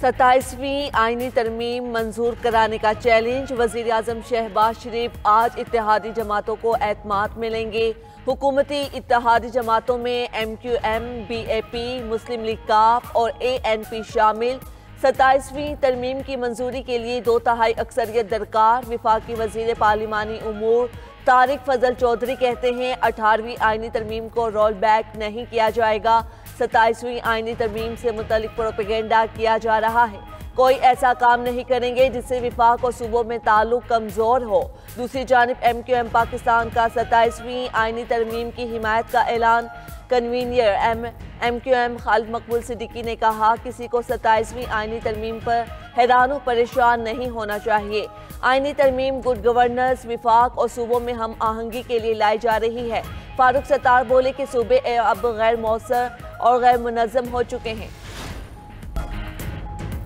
27वीं आईनी तरमीम मंजूर कराने का चैलेंज। वज़ीर आज़म शहबाज शरीफ आज इत्तेहादी जमातों को एतमाद मिलेंगे। हुकूमती इत्तेहादी जमातों में MQM, BAP, मुस्लिम लीग काफ और ANP शामिल। 27वीं तरमीम की मंजूरी के लिए 2/3 अक्सरियत दरकार। वफाकी वज़ीर पार्लिमानी उमूर तारिक फजल चौधरी कहते हैं 18वीं आईनी तरमीम को रोल बैक नहीं किया जाएगा। 27वीं आईनी तरमीम से मुतल्लिक प्रोपेगेंडा किया जा रहा है। कोई ऐसा काम नहीं करेंगे जिससे वफाक और सूबों में ताल्लुक कमज़ोर हो। दूसरी जानिब MQM पाकिस्तान का 27वीं आईनी तरमीम की हिमायत का ऐलान। कन्वीनियर MQM खालिद मकबूल सिद्दीकी ने कहा किसी को 27वीं आईनी तरमीम पर हैरान और परेशान नहीं होना चाहिए। आईनी तरमीम गुड गवर्नेंस, विफाक और सूबों में हम आहंगी के लिए लाई जा रही है। फारूक सत्तार बोले कि सूबे अब गैर मौसर और गैर मुनज़्ज़म हो चुके हैं।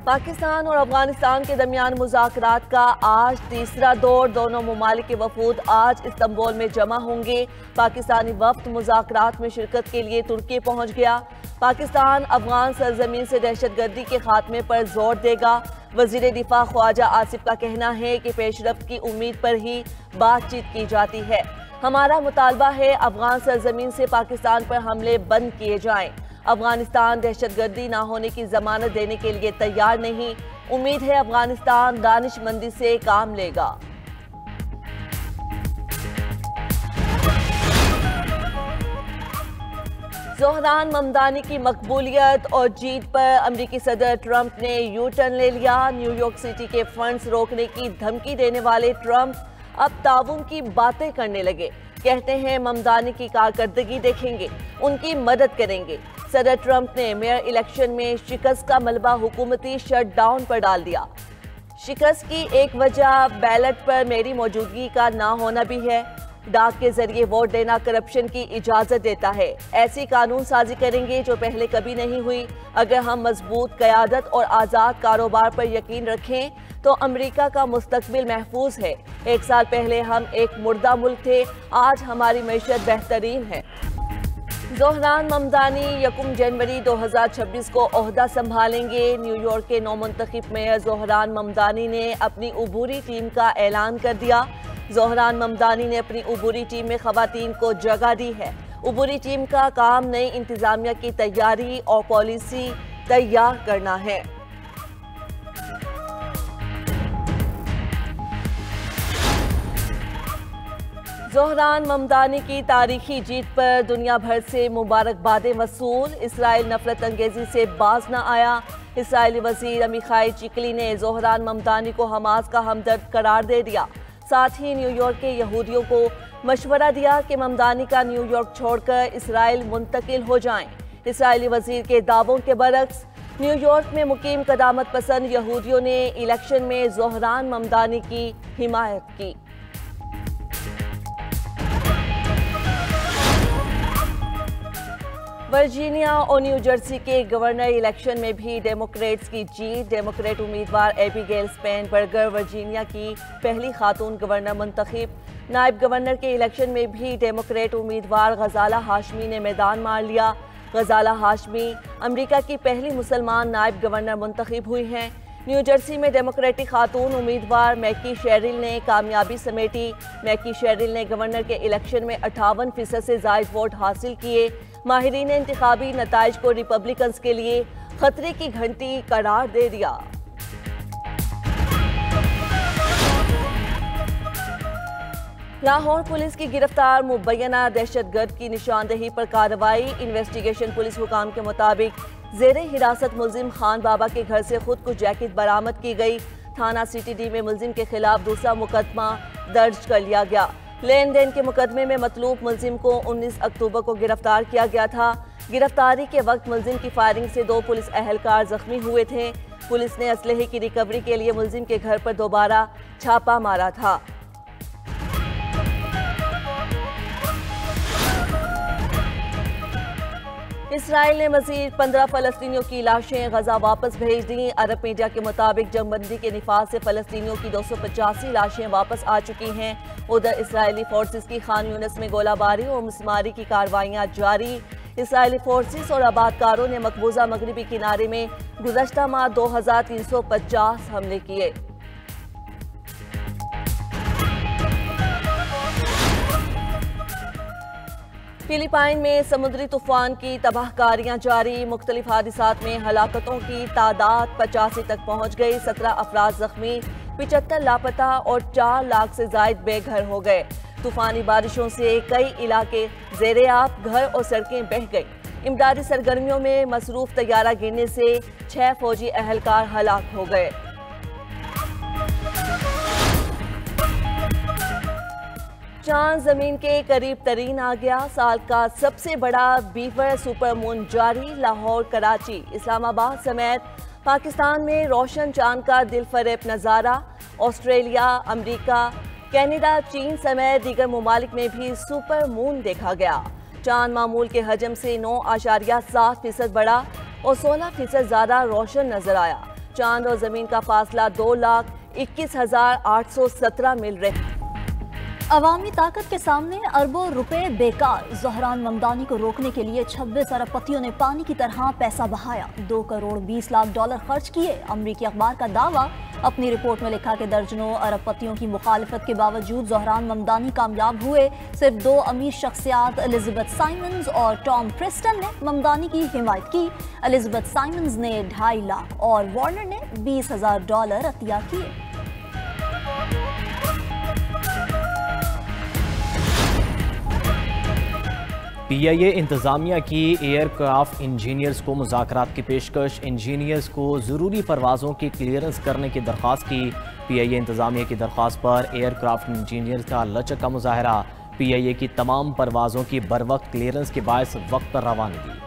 पाकिस्तान और अफगानिस्तान के दरमियान मुज़ाकरात का आज तीसरा दौर। दोनों ममालिक के वफूद आज इस्तांबुल में जमा होंगे। पाकिस्तानी वफ्द मुज़ाकरात में शिरकत के लिए तुर्की पहुंच गया। पाकिस्तान अफगान सरजमीन से दहशतगर्दी के खात्मे पर जोर देगा। वज़ीर दिफा ख्वाजा आसिफ का कहना है कि पेशरफ्त की उम्मीद पर ही बातचीत की जाती है। हमारा मुतालबा है अफगान सरजमीन से पाकिस्तान पर हमले बंद किए जाएं। अफगानिस्तान दहशतगर्दी ना होने की जमानत देने के लिए तैयार नहीं। उम्मीद है अफगानिस्तान दानिशमंदी से काम लेगा। ज़ोहरान ममदानी की मकबूलियत और जीत पर अमरीकी सदर ट्रंप ने यू टर्न ले लिया। न्यूयॉर्क सिटी के फंड्स रोकने की धमकी देने वाले ट्रंप अब ताउन की बातें करने लगे। कहते हैं ममदानी की कारकर्दगी देखेंगे, उनकी मदद करेंगे। सदर ट्रंप ने मेयर इलेक्शन में शिकस्त का मलबा हुकूमती शटडाउन पर डाल दिया। शिकस्त की एक वजह बैलेट पर मेरी मौजूदगी का ना होना भी है। डाक के जरिए वोट देना करप्शन की इजाजत देता है। ऐसी कानून साजी करेंगे जो पहले कभी नहीं हुई। अगर हम मजबूत क़यादत और आज़ाद कारोबार पर यकीन रखें तो अमेरिका का मुस्तकबिल महफूज है। 1 साल पहले हम एक मुर्दा मुल्क थे, आज हमारी मैशत बेहतरीन है। ज़ोहरान ममदानी 1 जनवरी 2026 को ओहदा संभालेंगे। न्यूयॉर्क के नौमुंतखब मेयर ज़ोहरान ममदानी ने अपनी उबूरी टीम का ऐलान कर दिया। ज़ोहरान ममदानी ने अपनी उबूरी टीम में ख़वातीन को जगह दी है। उबूरी टीम का काम नई इंतज़ामिया की तैयारी और पॉलिसी तैयार करना है। ज़ोहरान ममदानी की तारीखी जीत पर दुनिया भर से मुबारकबादें वसूल। इसराइल नफरत अंगेजी से बाज न आया। इसराइली वज़ीर अमीखाई चिकली ने ज़ोहरान ममदानी को हमास का हमदर्द करार दे दिया। साथ ही न्यूयॉर्क के यहूदियों को मशवरा दिया कि ममदानी का न्यूयॉर्क छोड़कर इसराइल मुंतकिल हो जाएं। इसराइली वज़ीर के दावों के बरक्स न्यूयॉर्क में मुकीम कदामत पसंद यहूदियों ने इलेक्शन में ज़ोहरान ममदानी की हिमायत की। वर्जीनिया और न्यू जर्सी के गवर्नर इलेक्शन में भी डेमोक्रेट्स की जीत। डेमोक्रेट उम्मीदवार एबिगेल स्पेनबर्गर वर्जीनिया की पहली खातून गवर्नर मुंतखब। नायब गवर्नर के इलेक्शन में भी डेमोक्रेट उम्मीदवार गजाला हाशमी ने मैदान मार लिया। गजाला हाशमी अमेरिका की पहली मुसलमान नायब गवर्नर मुंतखब हुई हैं। न्यू जर्सी में डेमोक्रेटिक खातून उम्मीदवार मैकी शेरिल ने कामयाबी समेटी। मैकी शेरिल ने गवर्नर के इलेक्शन में 58% से ज़ायद वोट हासिल किए। माहिरीन ने इंतखाबी नताइज को रिपब्लिकन्स के लिए खतरे की घंटी करार दे दिया। लाहौर पुलिस की गिरफ्तार मुबैना दहशतगर्द की निशानदेही पर कार्रवाई। इन्वेस्टिगेशन पुलिस हुकाम के मुताबिक जेरे हिरासत मुलजिम खान बाबा के घर से खुद को जैकेट बरामद की गई। थाना CTD में मुलजिम के खिलाफ दूसरा मुकदमा दर्ज कर लिया गया। लेन देन के मुकदमे में मतलूब मुलजिम को 19 अक्टूबर को गिरफ्तार किया गया था। गिरफ्तारी के वक्त मुलजिम की फायरिंग से 2 पुलिस अहलकार जख्मी हुए थे। पुलिस ने असलहे की रिकवरी के लिए मुलजिम के घर पर दोबारा छापा मारा था। इसराइल ने मज़ीद 15 फ़लस्तीनियों की लाशें गजा वापस भेज दी। अरब मीडिया के मुताबिक जंगबंदी के निफाज से फ़लस्तीनियों की 285 लाशें वापस आ चुकी हैं। उधर इसराइली फोर्सेस की खान यूनिस में गोलाबारी और मुसमारी की कार्रवाइयाँ जारी। इसराइली फोर्सेस और आबादकारों ने मकबूजा मगरबी किनारे में गुज़श्ता माह 2350 हमले किए। फिलिपाइन में समुद्री तूफान की तबाहकारियां जारी। मुख्तलिफ हादिसात में हलाकतों की तादाद 85 तक पहुंच गई। 17 अफराद जख्मी, 75 लापता और 4 लाख से जायद बेघर हो गए। तूफानी बारिशों से कई इलाके ज़ेरे-आब, घर और सड़कें बह गईं। इमदादी सरगर्मियों में मसरूफ तैयारा गिरने से 6 फौजी अहलकार हलाक हो गए। चांद जमीन के करीब तरीन आ गया। साल का सबसे बड़ा बीफर सुपर मून जारी। लाहौर, कराची, इस्लामाबाद समेत पाकिस्तान में रोशन चांद का दिल फरेब नज़ारा। ऑस्ट्रेलिया, अमेरिका, कनाडा, चीन समेत दीगर ममालिक में भी सुपर मून देखा गया। चांद मामूल के हजम से 9.7% बढ़ा और 16% ज़्यादा रोशन नजर आया। चांद और ज़मीन का फासला 2,21,817 मील रहा। अवामी ताकत के सामने अरबों रुपए बेकार। ज़हरान ममदानी को रोकने के लिए 26 अरबपतियों ने पानी की तरह पैसा बहाया। 2 करोड़ 20 लाख डॉलर खर्च किए। अमरीकी अखबार का दावा। अपनी रिपोर्ट में लिखा कि दर्जनों अरबपतियों की मुखालफत के बावजूद ज़हरान ममदानी कामयाब हुए। सिर्फ 2 अमीर शख्सियात एलिजाबेथ साइमंस और टॉम प्रेस्टन ने ममदानी की हिमायत की। एलिजाबेथ साइमंस ने 2.5 लाख और वार्नर ने $20,000 अतिया किए। PIA इंतजामिया की एयरक्राफ्ट इंजीनियर्स को मुज़ाकरात की पेशकश। इंजीनियर्स को ज़रूरी परवाज़ों की क्लियरेंस करने की दरख्वास्त की। PIA इंतजामिया की दरख्वास्त पर एयरक्राफ्ट इंजीनियर्स का लचक का मुजाहरा। PIA की तमाम परवाज़ों की बरवक्त क्लियरेंस के बायस वक्त पर रवानगी।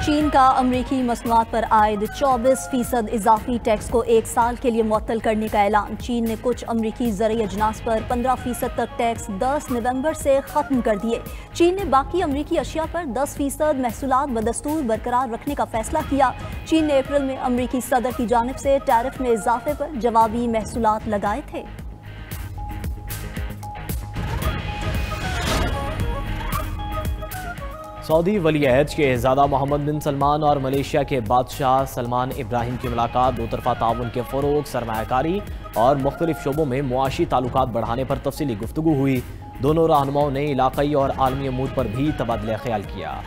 चीन का अमरीकी मसनूआत पर आयद 24% इजाफी टैक्स को 1 साल के लिए मुअत्तल करने का ऐलान। चीन ने कुछ अमरीकी ज़रूरी अजनास पर 15% तक टैक्स 10 नवंबर से ख़त्म कर दिए। चीन ने बाकी अमरीकी अशिया पर 10% महसूलात बदस्तूर बरकरार रखने का फैसला किया। चीन ने अप्रैल में अमरीकी सदर की जानिब से टैरिफ में इजाफे पर जवाबी महसूलात लगाए थे। सऊदी वली अहद शहज़ादा मोहम्मद बिन सलमान और मलेशिया के बादशाह सलमान इब्राहिम की मुलाकात। 2 तरफ़ा ताउन के फ़रोग़, सरमायाकारी और मुख्तलिफ शोबों में मुआशी ताल्लुकात बढ़ाने पर तफसीली गुफ्तगू हुई। दोनों रहनुमाओं ने इलाक़ाई और आलमी अमूर पर भी तबादला ख्याल किया।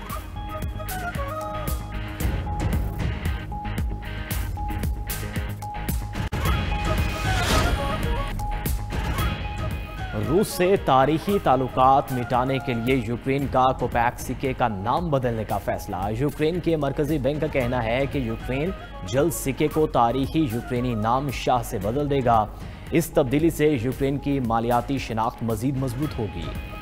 रूस से तारीखी ताल्लुकात मिटाने के लिए यूक्रेन का कोपैक सिक्के का नाम बदलने का फैसला। यूक्रेन के मरकजी बैंक का कहना है कि यूक्रेन जल्द सिक्के को तारीखी यूक्रेनी नाम शाह से बदल देगा। इस तब्दीली से यूक्रेन की मालियाती शिनाख्त मजीद मजबूत होगी।